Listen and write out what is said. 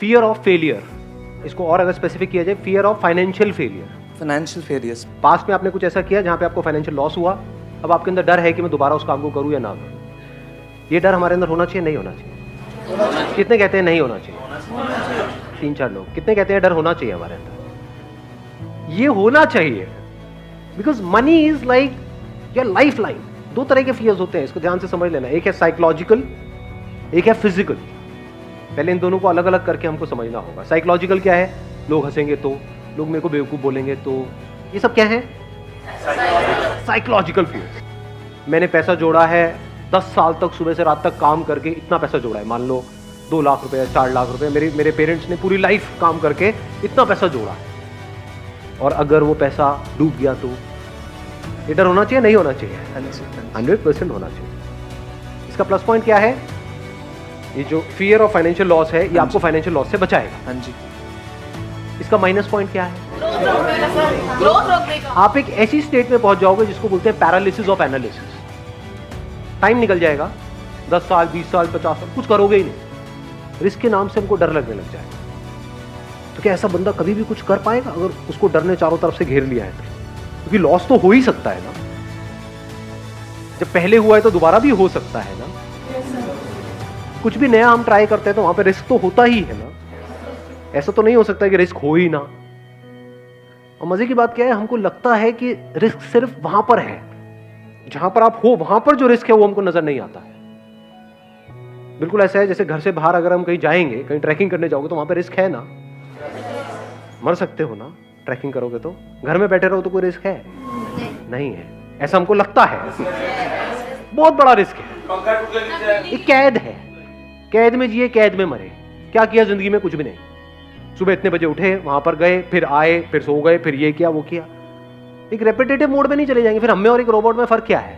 Fear of failure, इसको और अगर स्पेसिफिक किया जाए, fear of financial failure. Financial failures, past में आपने कुछ ऐसा किया जहां पे आपको फाइनेंशियल लॉस हुआ, अब आपके अंदर डर है कि मैं दोबारा उस काम को करूं या ना करूं। ये डर हमारे अंदर होना चाहिए, नहीं होना चाहिए? कितने कहते हैं नहीं होना चाहिए? 3-4 लोग। कितने कहते हैं डर होना चाहिए हमारे अंदर? ये होना चाहिए, because money is like your life line. 2 तरह के फियर्स होते हैं, इसको ध्यान से समझ लेना। एक है साइकोलॉजिकल, एक है फिजिकल। पहले इन दोनों को अलग अलग करके हमको समझना होगा। साइकोलॉजिकल क्या है? लोग हंसेंगे तो, लोग मेरे को बेवकूफ बोलेंगे तो, ये सब क्या है? Psychological fears. मैंने पैसा जोड़ा है, 10 साल तक सुबह से रात तक काम करके इतना पैसा जोड़ा है, मान लो 2 लाख रुपए, 4 लाख रुपए, मेरे पेरेंट्स ने पूरी लाइफ काम करके इतना पैसा जोड़ा है, और अगर वो पैसा डूब गया तो ये डर होना चाहिए, नहीं होना चाहिए? 100% होना चाहिए। इसका प्लस पॉइंट क्या है? ये जो फियर ऑफ फाइनेंशियल लॉस है, ये आपको फाइनेंशियल लॉस से बचाएगा। हाँ जी। इसका माइनस पॉइंट क्या है? ग्रोथ रोक देगा। आप एक ऐसी स्टेट में पहुंच जाओगे जिसको बोलते हैं पैरालिसिस ऑफ एनालिसिस। टाइम निकल जाएगा, 10 साल, 20 साल, 50 साल, कुछ करोगे ही नहीं। रिस्क के नाम से हमको डर लगने लग जाएगा। तो क्या ऐसा बंदा कभी भी कुछ कर पाएगा अगर उसको डर ने चारों तरफ से घेर लिया है तो? क्योंकि लॉस तो हो ही सकता है ना। जब पहले हुआ है तो दोबारा भी हो सकता है ना। कुछ भी नया हम ट्राई करते हैं तो वहां पे रिस्क तो होता ही है ना। ऐसा तो नहीं हो सकता कि रिस्क हो ही ना। और मजे की बात क्या है, हमको लगता है कि रिस्क सिर्फ वहां पर है, जहां पर आप हो वहां पर जो रिस्क है वो हमको नजर नहीं आता है। बिल्कुल ऐसा है जैसे घर से बाहर अगर हम कहीं जाएंगे, कहीं ट्रैकिंग करने जाओगे तो वहां पर रिस्क है ना, मर सकते हो ना ट्रैकिंग करोगे तो। घर में बैठे रहो तो कोई रिस्क है? नहीं है, ऐसा हमको लगता है। बहुत बड़ा रिस्क है, एक कैद है, कैद में जिए कैद में मरे। क्या किया जिंदगी में? कुछ भी नहीं। सुबह इतने बजे उठे, वहां पर गए, फिर आए, फिर सो गए, फिर ये किया वो किया। एक रेपिटेटिव मोड में नहीं चले जाएंगे। फिर हमें और एक रोबोट में फर्क क्या है?